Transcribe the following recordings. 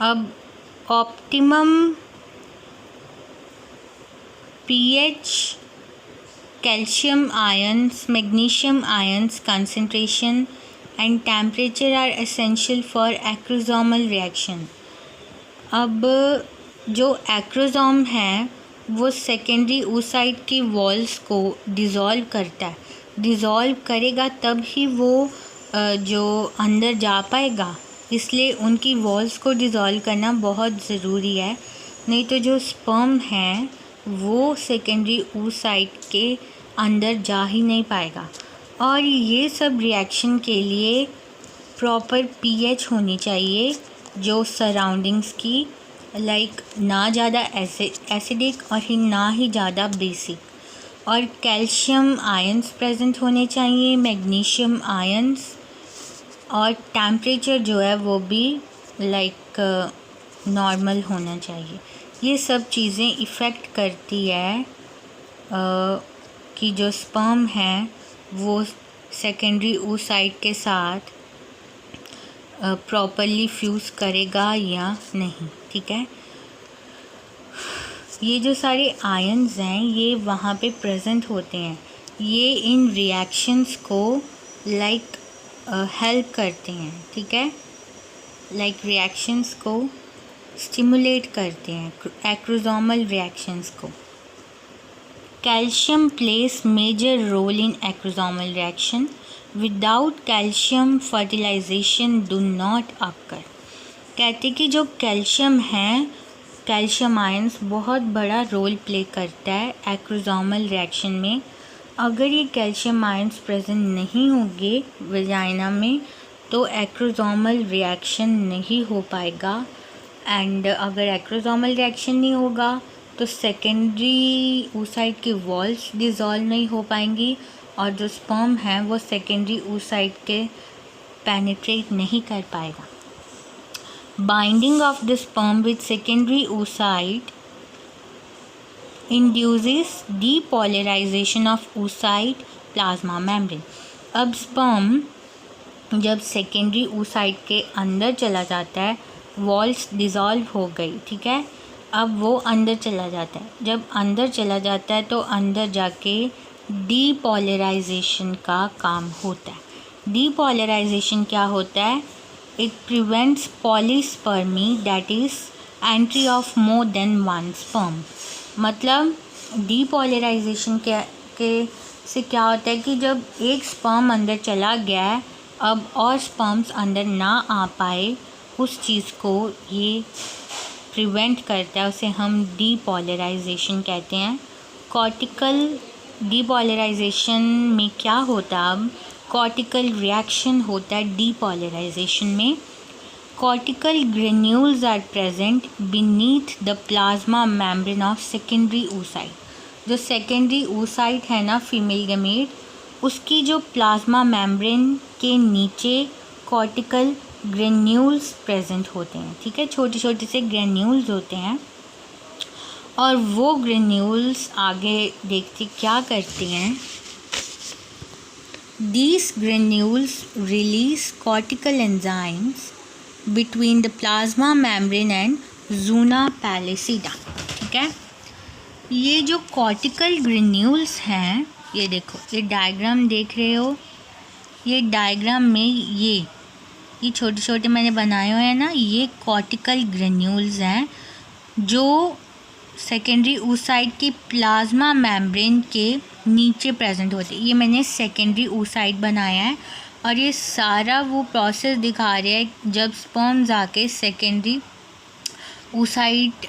अब optimum pH, calcium ions, magnesium ions concentration and temperature are essential for acrosomal reaction. अब जो acrosome है वो सेकेंडरी oocyte की वॉल्स को डिज़ोल्व करता है, डिज़ोल्व करेगा तब ही वो जो अंदर जा पाएगा, इसलिए उनकी वॉल्स को डिज़ोल्व करना बहुत ज़रूरी है, नहीं तो जो स्पर्म है वो सेकेंडरी oocyte के अंदर जा ही नहीं पाएगा। और ये सब रिएक्शन के लिए प्रॉपर pH होनी चाहिए जो सराउंडिंग्स की, लाइक ना ज़्यादा एसिडिक और ना ही ज़्यादा बेसिक, और कैल्शियम आयंस प्रेजेंट होने चाहिए, मैग्नीशियम आयंस, और टेम्परेचर जो है वो भी लाइक नॉर्मल होना चाहिए। ये सब चीज़ें इफ़ेक्ट करती है कि जो स्पर्म है वो सेकेंडरी oocyte के साथ प्रॉपरली फ्यूज़ करेगा या नहीं, ठीक है। ये जो सारे आयंस हैं ये वहाँ पे प्रेजेंट होते हैं, ये इन रिएक्शंस को लाइक हेल्प करते हैं, ठीक है, लाइक रिएक्शंस को स्टिमुलेट करते हैं, एक्रोसोमल रिएक्शंस को। Calcium plays major role in acrosomal reaction, without calcium fertilization do not occur. कहते कि जो कैल्शियम है, कैल्शियम आयंस बहुत बड़ा रोल प्ले करता है एक्रोसोमल रिएक्शन में। अगर ये कैल्शियम आयंस प्रेजेंट नहीं होंगे वजाइना में तो एक्रोसोमल रिएक्शन नहीं हो पाएगा, एंड अगर एक्रोसोमल रिएक्शन नहीं होगा तो सेकेंडरी oocyte की वॉल्स डिज़ोल्व नहीं हो पाएंगी और जो स्पर्म है वो सेकेंडरी oocyte के पेनिट्रेट नहीं कर पाएगा। Binding of the sperm with secondary oocyte induces depolarization of oocyte plasma membrane। अब स्पर्म जब सेकेंडरी oocyte के अंदर चला जाता है, वॉल्स डिज़ोल्व हो गई, ठीक है, अब वो अंदर चला जाता है। जब अंदर चला जाता है तो अंदर जाके डीपोलराइजेशन का काम होता है। डीपोलराइजेशन क्या होता है? It prevents polyspermy, that is entry of more than one sperm. मतलब डीपोलराइजेशन के से क्या होता है कि जब एक स्पर्म अंदर चला गया है, अब और स्पर्म्स अंदर ना आ पाए, उस चीज़ को ये प्रिवेंट करता है, उसे हम डीपोलराइजेशन कहते हैं। कॉर्टिकल डीपोलराइजेशन में क्या होता है? अब कॉर्टिकल रिएक्शन होता है डीपोलराइजेशन में। Cortical granules are present beneath the plasma membrane of secondary oocyte। जो सेकेंडरी oocyte है ना, फीमेल गैमेट, उसकी जो प्लाज्मा मेम्ब्रेन के नीचे कॉर्टिकल ग्रेन्यूल्स प्रेजेंट होते हैं, ठीक है, छोटे छोटे से ग्रेन्यूल्स होते हैं। और वो ग्रेन्यूल्स आगे देखते क्या करते हैं, these granules release cortical enzymes between the plasma membrane and zona pellucida, ठीक है। ये जो कॉर्टिकल ग्रेन्यूल्स हैं, ये देखो, ये डायग्राम देख रहे हो, ये डायग्राम में ये छोटे छोटे मैंने बनाए हुए हैं ना, ये कॉर्टिकल ग्रेन्यूल्स हैं जो सेकेंडरी oocyte की प्लाज्मा मेम्ब्रेन के नीचे प्रेजेंट होते हैं। ये मैंने सेकेंडरी oocyte बनाया है और ये सारा वो प्रोसेस दिखा रहा है जब स्पर्म्स आके सेकेंडरी oocyte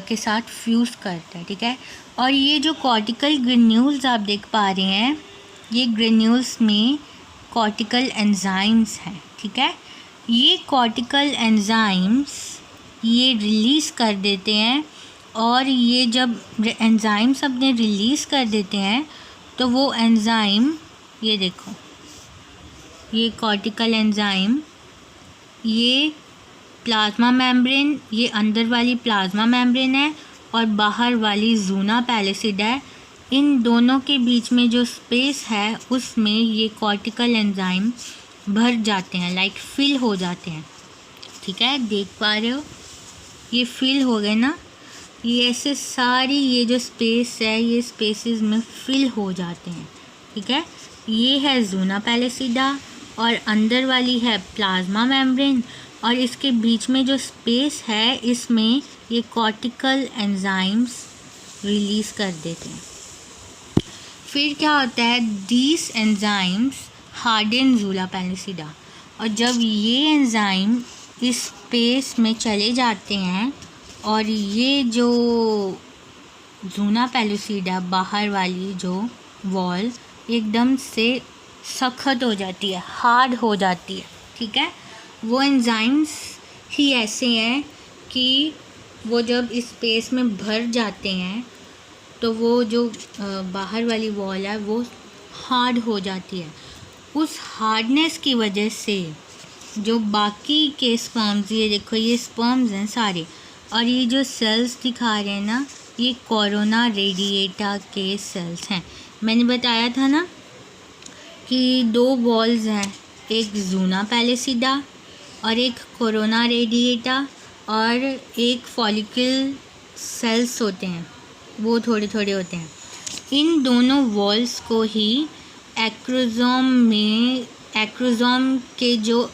के साथ फ्यूज़ करता है, ठीक है। और ये जो कॉर्टिकल ग्रेन्यूल्स आप देख पा रहे हैं, ये ग्रेन्यूल्स में कॉर्टिकल एंजाइम्स हैं, ठीक है। ये कॉर्टिकल एंजाइम्स ये रिलीज़ कर देते हैं, और ये जब एंजाइम्स अपने रिलीज़ कर देते हैं तो वो एंजाइम, ये देखो, ये कॉर्टिकल एंजाइम, ये प्लाज्मा मेम्ब्रेन, ये अंदर वाली प्लाज्मा मेम्ब्रेन है और बाहर वाली ज़ोना पेलुसिडा है, इन दोनों के बीच में जो स्पेस है उसमें ये कॉर्टिकल एंजाइम भर जाते हैं, लाइक फिल हो जाते हैं, ठीक है, देख पा रहे हो। ये फिल हो गए ना, ये ऐसे सारी ये जो स्पेस है ये स्पेसेस में फिल हो जाते हैं, ठीक है। ये है ज़ूना पैलिसिडा और अंदर वाली है प्लाज्मा मेम्ब्रेन, और इसके बीच में जो स्पेस है इसमें ये कॉर्टिकल एंजाइम्स रिलीज़ कर देते हैं। फिर क्या होता है, दीज एंजाइम्स हार्डन ज़ूना पैलिसिडा, और जब ये एंजाइम इस स्पेस में चले जाते हैं और ये जो ज़ूना पैलिसिडा बाहर वाली जो वॉल एकदम से सख्त हो जाती है, हार्ड हो जाती है, ठीक है। वो एंजाइम्स ही ऐसे हैं कि वो जब इस स्पेस में भर जाते हैं तो वो जो बाहर वाली वॉल है वो हार्ड हो जाती है। उस हार्डनेस की वजह से जो बाकी के स्पर्म्स, ये देखो ये स्पर्म्स हैं सारे, और ये जो सेल्स दिखा रहे हैं ना, ये कोरोना रेडिएटा के सेल्स हैं। मैंने बताया था ना कि 2 वॉल्स हैं, एक ज़ूना पैलिसिडा और एक कोरोना रेडिएटा, और एक फॉलिकल सेल्स होते हैं, वो थोड़े थोड़े होते हैं। इन दोनों वॉल्स को ही एक्रोसोम के जो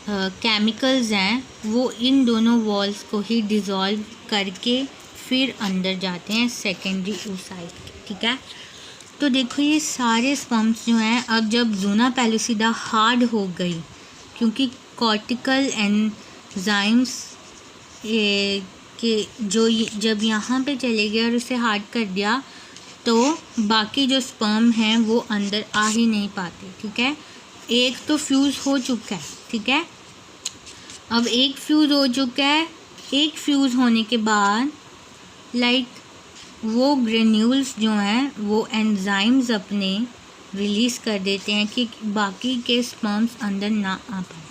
केमिकल्स हैं वो इन दोनों वॉल्स को ही डिज़ोल्व करके फिर अंदर जाते हैं सेकेंडरी oocyte, ठीक है। तो देखो ये सारे स्पर्म्स जो हैं, अब जब ज़ूना पैलिसिडा हार्ड हो गई क्योंकि कॉर्टिकल एंजाइम्स के जो जब यहाँ पे चले गए और उसे हार्ड कर दिया, तो बाकी जो स्पर्म हैं वो अंदर आ ही नहीं पाते, ठीक है। एक तो फ्यूज़ हो चुका है, ठीक है। अब एक फ्यूज़ हो चुका है, एक फ्यूज़ होने के बाद वो ग्रेन्यूल्स जो हैं वो एंजाइम्स अपने रिलीज़ कर देते हैं कि बाकी के स्पर्म्स अंदर ना आ पाए।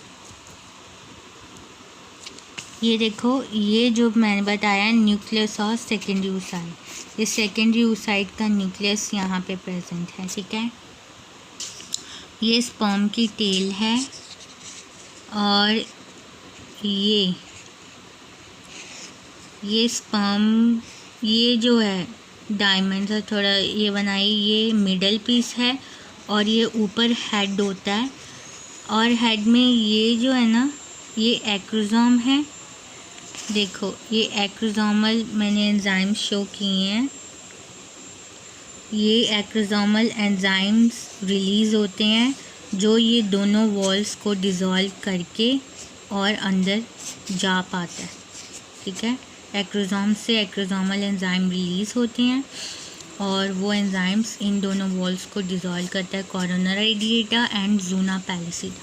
ये देखो, ये जो मैंने बताया न्यूक्लियस और सेकेंडरी oocyte, ये सेकेंडरी oocyte का न्यूक्लियस यहाँ पे प्रेजेंट है, ठीक है। ये स्पर्म की टेल है, और ये स्पर्म, ये जो है डायमंड सा थोड़ा ये बनाई, ये मिडल पीस है, और ये ऊपर हेड होता है, और हेड में ये जो है ना ये एक्रोसोम है। देखो ये एक्रोसोमल मैंने एंजाइम्स शो किए हैं, ये एक्रोसोमल एंजाइम्स रिलीज़ होते हैं जो ये दोनों वॉल्स को डिज़ोल्व करके और अंदर जा पाता है, ठीक है। एक्रोसोम से एक्रोसोमल एंजाइम रिलीज़ होते हैं और वो एंजाइम्स इन दोनों वॉल्स को डिज़ोल्व करता है, कोरोना रेडिएटा एंड ज़ूना पैलिसिडा।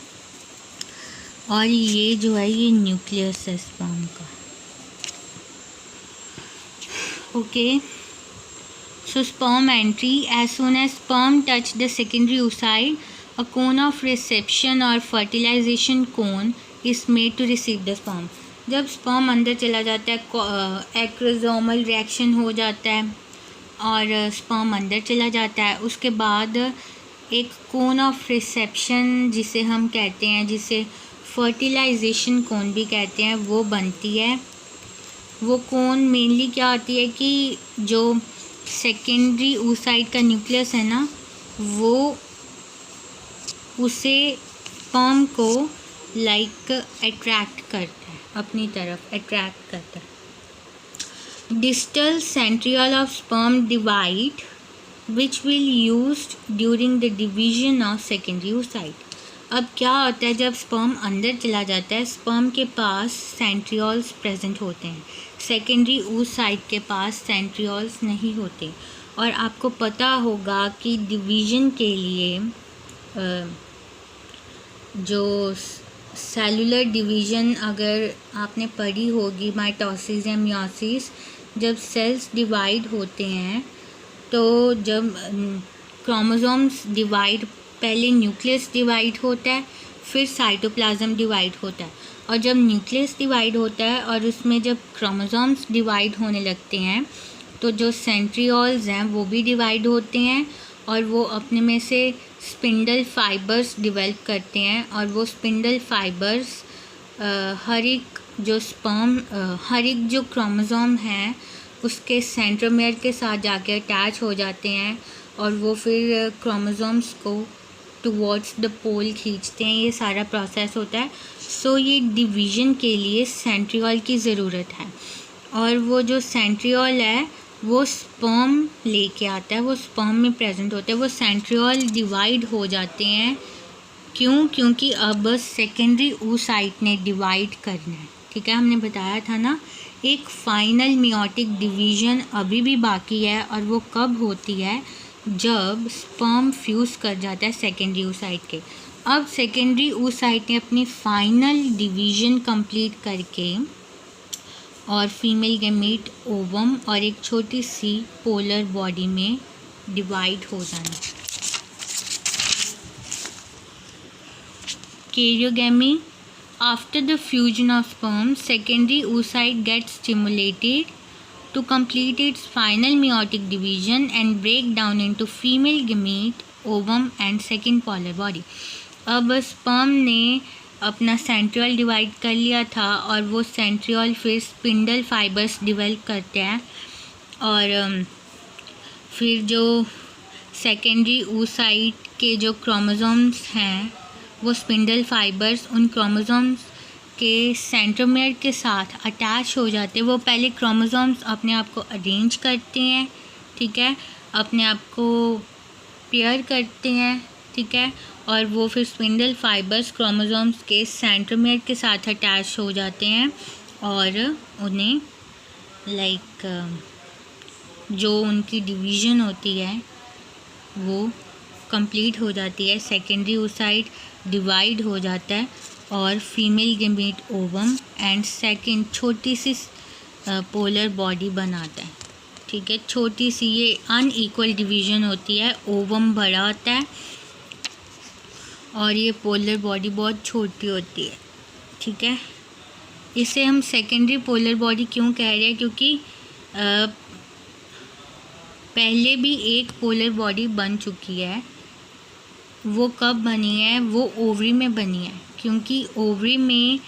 और ये जो है ये न्यूक्लियस है स्पर्म का, okay. So sperm entry, as soon as sperm touch the secondary oocyte, a cone of reception or fertilization cone is made to receive the sperm. जब sperm अंदर चला जाता है, एक्रोसोमल रिएक्शन हो जाता है और sperm अंदर चला जाता है, उसके बाद एक कोन ऑफ रिसेप्शन जिसे हम कहते हैं, जिसे फर्टिलाइजेशन कोन भी कहते हैं, वो बनती है। वो कोन मेनली क्या होती है कि जो सेकेंडरी oocyte का न्यूक्लियस है ना, वो उसे स्पर्म को अट्रैक्ट करता है, अपनी तरफ अट्रैक्ट करता है। Distal centriole of sperm divide which will used during the division of secondary oocyte। अब क्या होता है, जब स्पर्म अंदर चला जाता है, स्पर्म के पास सेंट्रियोल्स प्रेजेंट होते हैं, सेकेंडरी oocyte के पास सेंट्रियोल्स नहीं होते। और आपको पता होगा कि डिवीज़न के लिए जो सेलुलर डिवीज़न अगर आपने पढ़ी होगी, माइटोसिस या मियोसिस, जब सेल्स डिवाइड होते हैं तो जब क्रोमोसोम्स डिवाइड, पहले न्यूक्लियस डिवाइड होता है, फिर साइटोप्लाज्म डिवाइड होता है, और जब न्यूक्लियस डिवाइड होता है और उसमें जब क्रोमोसोम्स डिवाइड होने लगते हैं तो जो सेंट्रियोल्स हैं वो भी डिवाइड होते हैं और वो अपने में से स्पिंडल फाइबर्स डेवलप करते हैं, और वो स्पिंडल फाइबर्स हर एक जो क्रोमोसोम है उसके सेंट्रोमेयर के साथ जाके अटैच हो जाते हैं और वो फिर क्रोमोसोम्स को टुवर्ड्स द पोल खींचते हैं। ये सारा प्रोसेस होता है। सो ये डिवीज़न के लिए सेंट्रियोल की ज़रूरत है, और वो जो सेंट्रियोल है वो स्पर्म लेके आता है, वो स्पर्म में प्रेजेंट होते हैं। वो सेंट्रियोल डिवाइड हो जाते हैं। क्यों? क्योंकि अब सेकेंडरी oocyte ने डिवाइड करना है। ठीक है, हमने बताया था ना, एक फाइनल मियोटिक डिवीज़न अभी भी बाकी है, और वो कब होती है? जब स्पर्म फ्यूज़ कर जाता है सेकेंडरी oocyte के। अब सेकेंडरी oocyte ने अपनी फाइनल डिवीज़न कंप्लीट करके और फीमेल गैमीट ओवम और एक छोटी सी पोलर बॉडी में डिवाइड हो जाना। Karyogamy. After the fusion of sperm, secondary oocyte gets stimulated to complete its final meiotic division and break down into female gamete, ovum and second polar body. अब sperm ने अपना centriole divide कर लिया था, और वो सेंट्रियोल फिर spindle fibres develop करते हैं, और फिर जो सेकेंडरी oocyte के जो क्रोमोसोम्स हैं वो स्पिंडल फाइबर्स उन क्रोमोसोम्स के सेंट्रोमेयर के साथ अटैच हो जाते हैं। वो पहले क्रोमोसोम्स अपने आप को अरेंज करते हैं, ठीक है, अपने आप को पेयर करते हैं, ठीक है, और वो फिर स्पिंडल फाइबर्स क्रोमोसोम्स के सेंट्रोमेयर के साथ अटैच हो जाते हैं, और उन्हें जो उनकी डिवीज़न होती है वो कंप्लीट हो जाती है। सेकेंडरी oocyte डिवाइड हो जाता है और female gamete ovum and second छोटी सी पोलर बॉडी बनाता है। ठीक है, छोटी सी ये अनइक्वल डिवीज़न होती है। ओवम बड़ा होता है और ये पोलर बॉडी बहुत छोटी होती है। ठीक है, इसे हम सेकेंडरी पोलर बॉडी क्यों कह रहे हैं? क्योंकि पहले भी एक पोलर बॉडी बन चुकी है। वो कब बनी है? वो ओवरी में बनी है, क्योंकि ओवरी में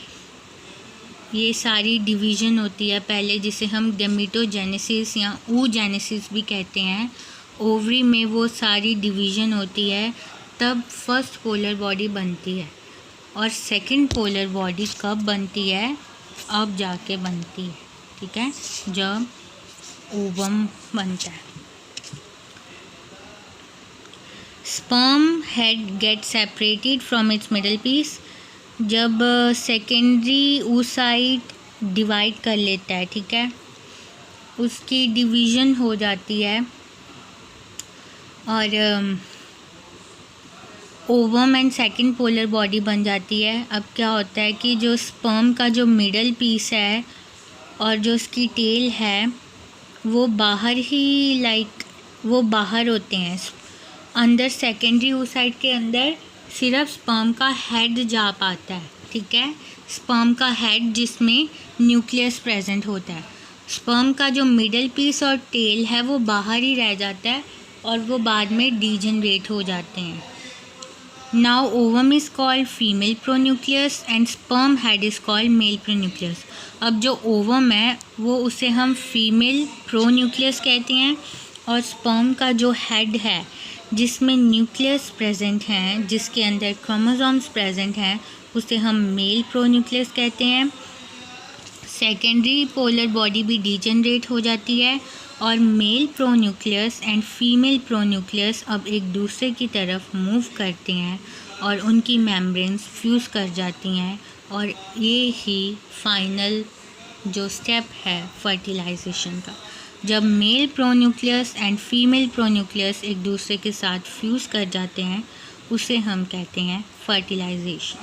ये सारी डिवीज़न होती है पहले, जिसे हम गैमीटोजेनेसिस या oogenesis भी कहते हैं। ओवरी में वो सारी डिवीज़न होती है, तब फर्स्ट पोलर बॉडी बनती है। और सेकंड पोलर बॉडी कब बनती है? अब जाके बनती है। ठीक है, जब ओवम बनता है। Sperm head get separated from its middle piece. जब सेकेंडरी oocyte डिवाइड कर लेता है, ठीक है, उसकी डिवीज़न हो जाती है और ovum and second polar body बन जाती है। अब क्या होता है कि जो स्पर्म का जो मिडल पीस है और जो उसकी टेल है वो बाहर ही वो बाहर होते हैं। अंदर सेकेंडरी oocyte के अंदर सिर्फ स्पर्म का हेड जा पाता है। ठीक है, स्पर्म का हेड जिसमें न्यूक्लियस प्रेजेंट होता है। स्पर्म का जो मिडल पीस और टेल है वो बाहर ही रह जाता है और वो बाद में डीजनरेट हो जाते हैं। Now ovum is called female pronucleus and sperm head is called male pronucleus. अब जो ओवम है वो उसे हम फीमेल प्रोन्यूक्लियस कहते हैं, और स्पर्म का जो हेड है जिसमें न्यूक्लियस प्रेजेंट हैं, जिसके अंदर क्रोमोसोम्स प्रेजेंट हैं, उसे हम मेल प्रोन्यूक्लियस कहते हैं। सेकेंडरी पोलर बॉडी भी डीजनरेट हो जाती है और male pronucleus and female pronucleus अब एक दूसरे की तरफ मूव करते हैं और उनकी मेम्ब्रेन्स फ्यूज़ कर जाती हैं, और ये ही फाइनल जो स्टेप है फर्टिलाइजेशन का। जब male pronucleus and female pronucleus एक दूसरे के साथ फ्यूज़ कर जाते हैं उसे हम कहते हैं फर्टिलाइजेशन।